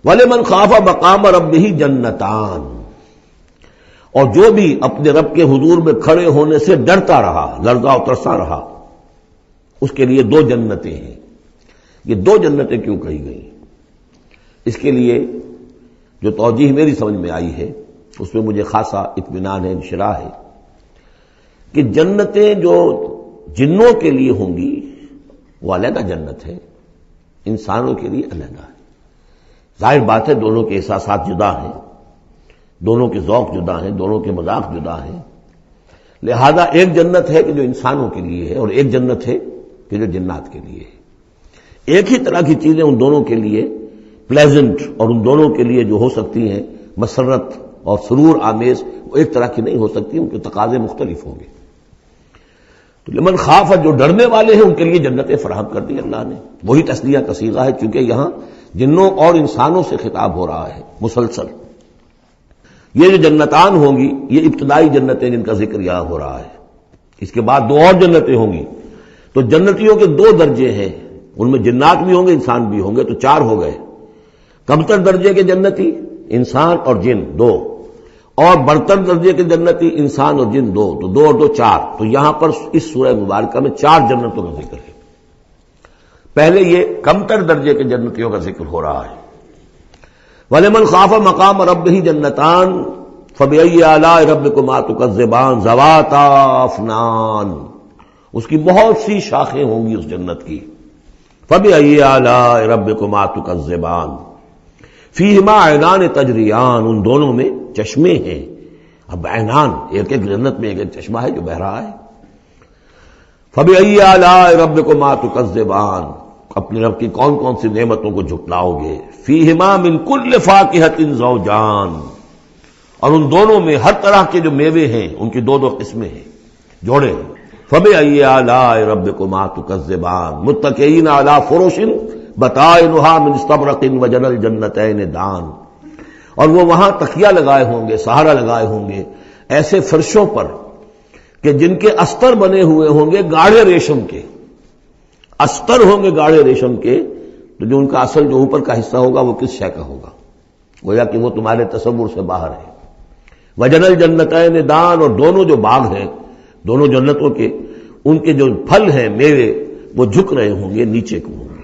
B: وَلِمَنْ خَافَ مَقَامَ رَبِّهِ جَنَّتَانِ، اور جو بھی اپنے رب کے حضور میں کھڑے ہونے سے ڈرتا رہا، لرزا و ترسا رہا، اس کے لیے دو جنتیں ہیں۔ یہ دو جنتیں کیوں کہی گئی؟ اس کے لیے جو توجیہ میری سمجھ میں آئی ہے اس میں مجھے خاصا اطمینان ہے، انشراح ہے کہ جنتیں جو جنوں کے لیے ہوں گی وہ علیحدہ جنت ہے، انسانوں کے لیے علیحدہ ہے۔ ظاہر بات ہے دونوں کے احساسات جدا ہیں، دونوں کے ذوق جدا ہیں، دونوں کے مذاق جدا ہیں، لہذا ایک جنت ہے کہ جو انسانوں کے لیے ہے اور ایک جنت ہے کہ جو جنات کے لیے ہے۔ ایک ہی طرح کی چیزیں ان دونوں کے لیے پلیزنٹ اور ان دونوں کے لیے جو ہو سکتی ہیں مسرت اور سرور آمیز، وہ ایک طرح کی نہیں ہو سکتی، ان کے تقاضے مختلف ہوں گے۔ تو لمن خاف، جو ڈرنے والے ہیں ان کے لیے جنتیں فراہم کر دی اللہ نے، وہی تسلیہ کا صیغہ ہے چونکہ یہاں جنوں اور انسانوں سے خطاب ہو رہا ہے مسلسل۔ یہ جو جنتان ہوں گی یہ ابتدائی جنتیں جن کا ذکر یہاں ہو رہا ہے، اس کے بعد دو اور جنتیں ہوں گی، تو جنتیوں کے دو درجے ہیں، ان میں جنات بھی ہوں گے انسان بھی ہوں گے، تو چار ہو گئے۔ کمتر درجے کے جنتی انسان اور جن دو، اور برتر درجے کے جنتی انسان اور جن دو، تو دو اور دو چار۔ تو یہاں پر اس سورہ مبارکہ میں چار جنتوں کا ذکر ہے۔ پہلے یہ کمتر درجے کے جنتیوں کا ذکر ہو رہا ہے۔ وَلِمَنْ خَافَ مَقَامَ رَبِّهِ جَنَّتَانِ فَبِأَيِّ آلَاءِ رَبِّكُمَا تُكَذِّبَانِ ذَوَاتَا أَفْنَانٍ، اس کی بہت سی شاخیں ہوں گی اس جنت کی۔ فَبِأَيِّ آلَاءِ رَبِّكُمَا تُكَذِّبَانِ فِيهِمَا عَيْنَانِ تَجْرِيَانِ، ان دونوں میں چشمے ہیں۔ اب عینان، ایک ایک جنت میں ایک ایک چشمہ ہے جو بہہ رہا ہے۔ فَبِأَيِّ آلَاءِ رَبِّكُمَا تُكَذِّبَانِ، اپنے رب کی کون کون سی نعمتوں کو جھٹلاؤ گے۔ فِيهِمَا مِن كُلِّ فَاكِهَةٍ زَوْجَانِ، اور ان دونوں میں ہر طرح کے جو میوے ہیں ان کی دو دو قسمیں ہیں، جوڑے ہیں۔ فَبِأَيِّ آلَاءِ رَبِّكُمَا تُكَذِّبَانِ مُتَّكِئِينَ عَلَىٰ فُرُشٍ بَطَائِنُهَا مِنْ اسْتَبْرَقٍ وَجَنَى الْجَنَّتَيْنِ دَانٍ، اور وہ وہاں تکیہ لگائے ہوں گے، سہارا لگائے ہوں گے ایسے فرشوں پر کہ جن کے استر بنے ہوئے ہوں گے گاڑھے ریشم کے، استر ہوں گے گاڑھے ریشم کے، تو جو ان کا اصل جو اوپر کا حصہ ہوگا وہ کس شے کا ہوگا، گویا کہ وہ تمہارے تصور سے باہر ہے۔ وَجَنَى الْجَنَّتَيْنِ دَانٍ، اور دونوں جو باغ ہیں دونوں جنتوں کے، ان کے جو پھل ہیں میوے وہ جھک رہے ہوں گے نیچے کو ہوں گے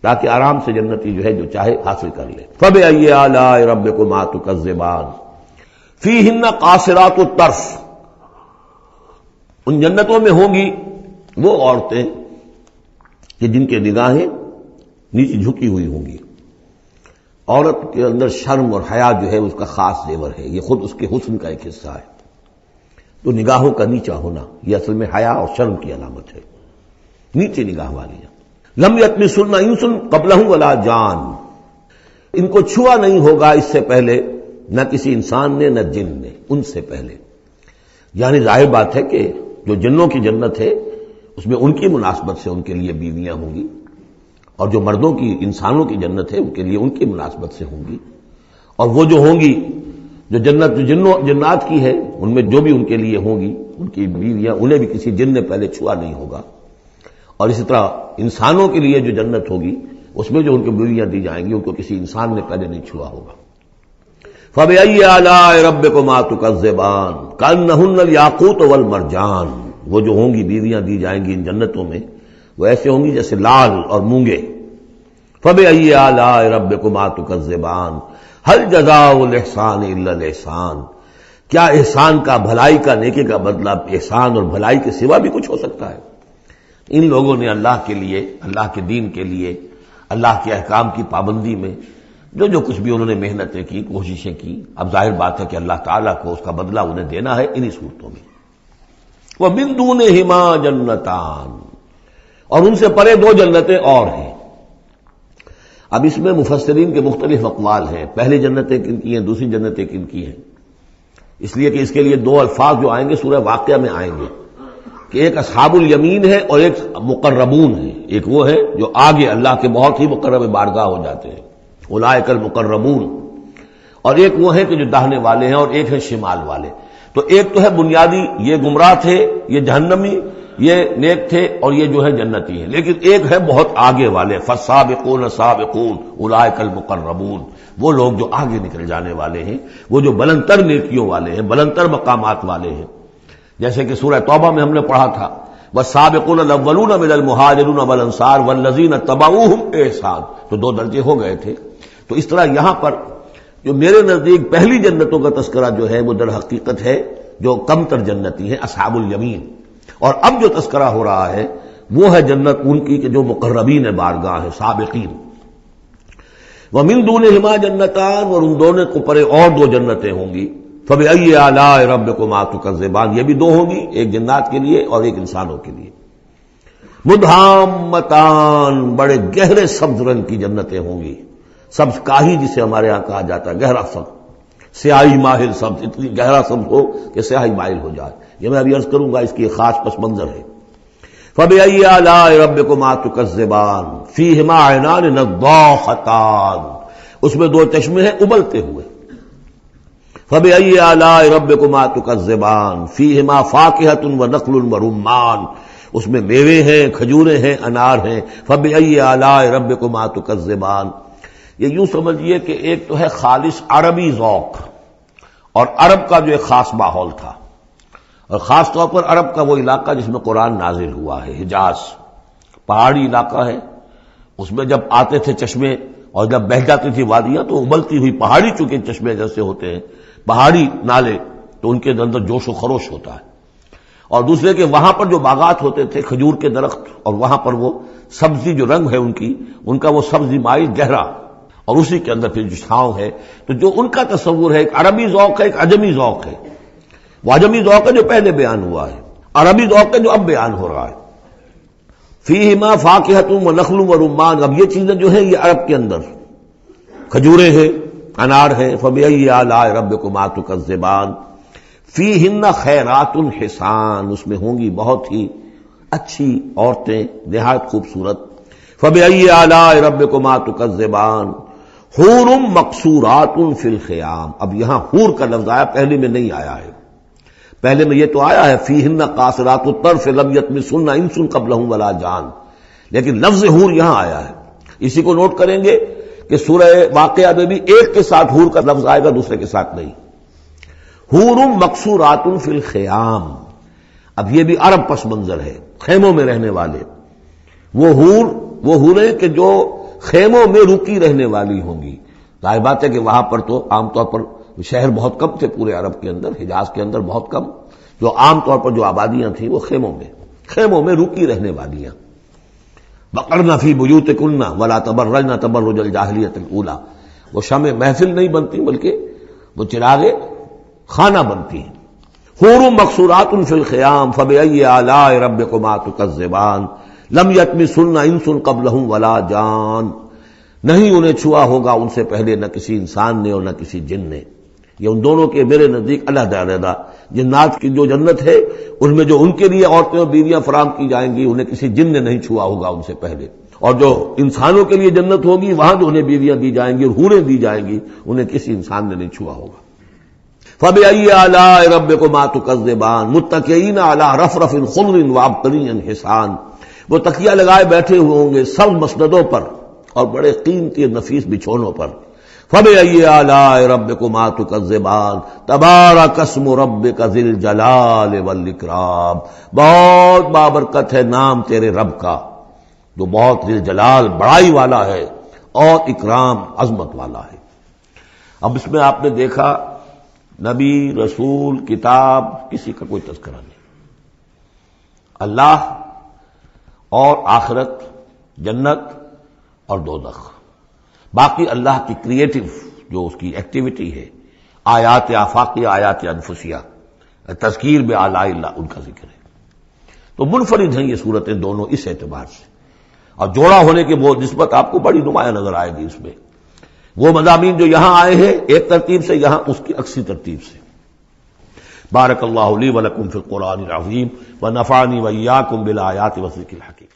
B: تاکہ آرام سے جنتی جو ہے جو چاہے حاصل کر لے۔ فَبِأَيِّ آلَاءِ رَبِّكُمَا تُكَذِّبَانِ فِيهِنَّ قَاصِرَاتُ الطَّرْفِ، ان جنتوں میں ہوں گی وہ عورتیں کہ جن کے نگاہیں نیچے جھکی ہوئی ہوں گی۔ عورت کے اندر شرم اور حیا جو ہے اس کا خاص زیور ہے، یہ خود اس کے حسن کا ایک حصہ ہے۔ تو نگاہوں کا نیچا ہونا یہ اصل میں حیا اور شرم کی علامت ہے، نیچے نگاہ والیاں۔ لم یطمثن انس قبلہم ولا جان، ان کو چھوا نہیں ہوگا اس سے پہلے نہ کسی انسان نے نہ جن نے، ان سے پہلے۔ یعنی ظاہر بات ہے کہ جو جنوں کی جنت ہے اس میں ان کی مناسبت سے ان کے لیے بیویاں ہوں گی، اور جو مردوں کی انسانوں کی جنت ہے ان کے لیے ان کی مناسبت سے ہوں گی، اور وہ جو ہوں گی جو جنت جو جنات کی ہے ان میں جو بھی ان کے لیے ہوں گی ان کی بیویاں انہیں بھی کسی جن نے پہلے چھوا نہیں ہوگا، اور اسی طرح انسانوں کے لیے جو جنت ہوگی اس میں جو ان کو بیویاں دی جائیں گی ان کو کسی انسان نے پہلے نہیں چھوا ہوگا۔ فَبِأَيِّ آلَاءِ رَبِّكُمَا تُكَذِّبَانِ كَأَنَّهُنَّ الْيَاقُوتُ وَالْمَرْجَانُ، وہ جو ہوں گی بیویاں دی جائیں گی ان جنتوں میں وہ ایسے ہوں گی جیسے لال اور مونگے. فبأي آلاء ربكما تكذبان هل جزاء الإحسان إلا الإحسان. کیا احسان کا، بھلائی کا، نیکی کا بدلہ احسان اور بھلائی کے سوا بھی کچھ ہو سکتا ہے؟ ان لوگوں نے اللہ کے لیے، اللہ کے دین کے لیے، اللہ کے احکام کی پابندی میں جو کچھ بھی انہوں نے محنتیں کی، کوششیں کی، اب ظاہر بات ہے کہ اللہ تعالیٰ کو اس کا بدلہ انہیں دینا ہے انہی صورتوں میں. وَمِن دُونِهِمَا جَنَّتَانِ، اور ان سے پرے دو جنتیں اور ہیں. اب اس میں مفسرین کے مختلف اقوال ہیں، پہلی جنتیں کن کی ہیں، دوسری جنتیں کن کی ہیں. اس لیے کہ اس کے لیے دو الفاظ جو آئیں گے سورہ واقعہ میں آئیں گے کہ ایک اصحاب الیمین ہے اور ایک مقربون ہے. ایک وہ ہے جو آگے اللہ کے بہت ہی مقرب بارگاہ ہو جاتے ہیں، اولئک المقربون، اور ایک وہ ہے کہ جو داہنے والے ہیں اور ایک ہے شمال والے. تو ایک تو ہے بنیادی، یہ گمراہ تھے، یہ جہنمی، یہ نیک تھے، اور یہ جو ہے جنتی ہیں. لیکن ایک ہے بہت آگے والے، فالسابقون السابقون اولئک المقربون، وہ لوگ جو آگے نکل جانے والے ہیں، وہ جو بلندتر نیکیوں والے ہیں، بلندتر مقامات والے ہیں. جیسے کہ سورہ توبہ میں ہم نے پڑھا تھا والسابقون الاولون من المہاجرین والانصار والذین اتبعوہم بإحسان، تو دو درجے ہو گئے تھے. تو اس طرح یہاں پر جو میرے نزدیک پہلی جنتوں کا تذکرہ جو ہے وہ در حقیقت ہے جو کم تر جنتی ہیں، اصحاب الیمین. اور اب جو تذکرہ ہو رہا ہے وہ ہے جنت ان کی کہ جو مقربین بارگاہ ہے، سابقین. وَمِن دُونِهِمَا جَنَّتَانِ، اور ان دونوں کو پرے اور دو جنتیں ہوں گی. فَبِأَيِّ آلَاءِ رَبِّكُمَا تُكَذِّبَانِ، یہ بھی دو ہوں گی، ایک جنات کے لیے اور ایک انسانوں کے لیے. مُدْحَامَّتَانِ، بڑے گہرے سبز رنگ کی جنتیں ہوں گی. سبز کاہی جسے ہمارے ہاں کہا جاتا ہے، گہرا سبز، سیاہی مائل سبز، اتنی گہرا سبز ہو کہ سیاہی مائل ہو جائے. یہ میں ابھی عرض کروں گا، اس کی ایک خاص پس منظر ہے. فَبِأَيِّ آلَاءِ رَبِّكُمَا تُكَذِّبَانِ فِيهِمَا عَيْنَانِ نَضَّاخَتَانِ، اس میں دو چشمے ہیں ابلتے ہوئے. فَبِأَيِّ آلَاءِ رَبِّكُمَا تُكَذِّبَانِ فِيهِمَا فَاكِهَةٌ وَنَخْلٌ وَرُمَّانٌ، اس میں میوے ہیں، کھجوریں ہیں، انار ہیں. فَبِأَيِّ آلَاءِ رَبِّكُمَا تُكَذِّبَانِ، یہ یوں سمجھیے کہ ایک تو ہے خالص عربی ذوق، اور عرب کا جو ایک خاص ماحول تھا، اور خاص طور پر عرب کا وہ علاقہ جس میں قرآن نازل ہوا ہے، حجاز، پہاڑی علاقہ ہے. اس میں جب آتے تھے چشمے اور جب بہہ جاتی تھی وادیاں تو ابلتی ہوئی پہاڑی، چونکہ چشمے جیسے ہوتے ہیں پہاڑی نالے، تو ان کے اندر جوش و خروش ہوتا ہے. اور دوسرے کہ وہاں پر جو باغات ہوتے تھے کھجور کے درخت، اور وہاں پر وہ سبزی جو رنگ ہے ان کا وہ سبزی مائل گہرا، اور اسی کے اندر پھر جو چھاؤں ہے. تو جو ان کا تصور ہے، ایک عربی ذوق ہے، ایک عجمی ذوق ہے. وہ عجمی ذوق ہے جو پہلے بیان ہوا ہے، عربی ذوق ہے جو اب بیان ہو رہا ہے. فیہما فاکہۃ ونخل ورمان، اب یہ چیزیں جو ہیں یہ عرب کے اندر کھجوریں ہیں، انار ہیں. فبأي آلاء ربكما تكذبان فیہن خیرات حسان، اس میں ہوں گی بہت ہی اچھی عورتیں، نہایت خوبصورت. فبأي آلاء ربكما تكذبان حور مقصورات فی الخیام. اب یہاں حور کا لفظ آیا، پہلے میں نہیں آیا ہے. پہلے میں یہ تو آیا ہے فیہن قاصرات الطرف لم یطمثن انس قبلہم ولا جان، لیکن لفظ حور یہاں آیا ہے. اسی کو نوٹ کریں گے کہ سورہ واقعہ میں بھی ایک کے ساتھ حور کا لفظ آئے گا، دوسرے کے ساتھ نہیں. حور مقصورات فی الخیام، اب یہ بھی عرب پس منظر ہے، خیموں میں رہنے والے. وہ حوریں کہ جو خیموں میں رکی رہنے والی ہوں گی. ظاہر بات ہے کہ وہاں پر تو عام طور پر شہر بہت کم تھے پورے عرب کے اندر، حجاز کے اندر بہت کم. جو عام طور پر جو آبادیاں تھیں وہ خیموں میں رکی رہنے والیاں. وقرن فی بیوتکن ولا تبرجن تبرج الجاہلیۃ الاولی، وہ شمع محفل نہیں بنتی بلکہ وہ چراغ خانہ بنتی ہیں. حور مقصورات فی الخیام فبأي آلاء ربکما تکذبان لم یطمثن انس قبلہم ولا جان، نہیں انہیں چھوا ہوگا ان سے پہلے نہ کسی انسان نے اور نہ کسی جن نے. یہ ان دونوں کے میرے نزدیک علیحدہ علیحدہ. جنات کی جو جنت ہے ان میں جو ان کے لیے عورتیں اور بیویاں فراہم کی جائیں گی انہیں کسی جن نے نہیں چھوا ہوگا ان سے پہلے، اور جو انسانوں کے لیے جنت ہوگی وہاں جو انہیں بیویاں دی جائیں گی اور حوریں دی جائیں گی انہیں کسی انسان نے نہیں چھوا ہوگا. فبأي آلاء ربكما تكذبان متكئين على رفرف خضر وعبقری حسان، وہ تکیہ لگائے بیٹھے ہوئے ہوں گے سب مسندوں پر اور بڑے قیمتی نفیس بچھونوں پر. فَبِأَيِّ آلَاءِ رَبِّكُمَا تُكَذِّبَانِ تَبَارَكَ اسْمُ رَبِّكَ ذِی الْجَلَالِ وَالْإِکرام، بہت بابرکت ہے نام تیرے رب کا جو بہت ذی الجلال بڑائی والا ہے اور اکرام عظمت والا ہے۔ اب اس میں آپ نے دیکھا نبی، رسول، کتاب، کسی کا کوئی تذکرہ نہیں، اللہ اور آخرت، جنت اور دوزخ، باقی اللہ کی کریٹو جو اس کی ایکٹیویٹی ہے، آیات آفاقیہ، آیات انفسیہ، تذکیر بآلاء اللہ، ان کا ذکر ہے۔ تو منفرد ہیں یہ صورتیں دونوں اس اعتبار سے، اور جوڑا ہونے کی وہ نسبت آپ کو بڑی نمایاں نظر آئے گی اس میں۔ وہ مضامین جو یہاں آئے ہیں ایک ترتیب سے، یہاں اس کی عکسی ترتیب سے۔ بارک اللہ لی ولکم فی القرآن العظیم ونفعنی وإیاکم بالآیات والذکر الحکیم۔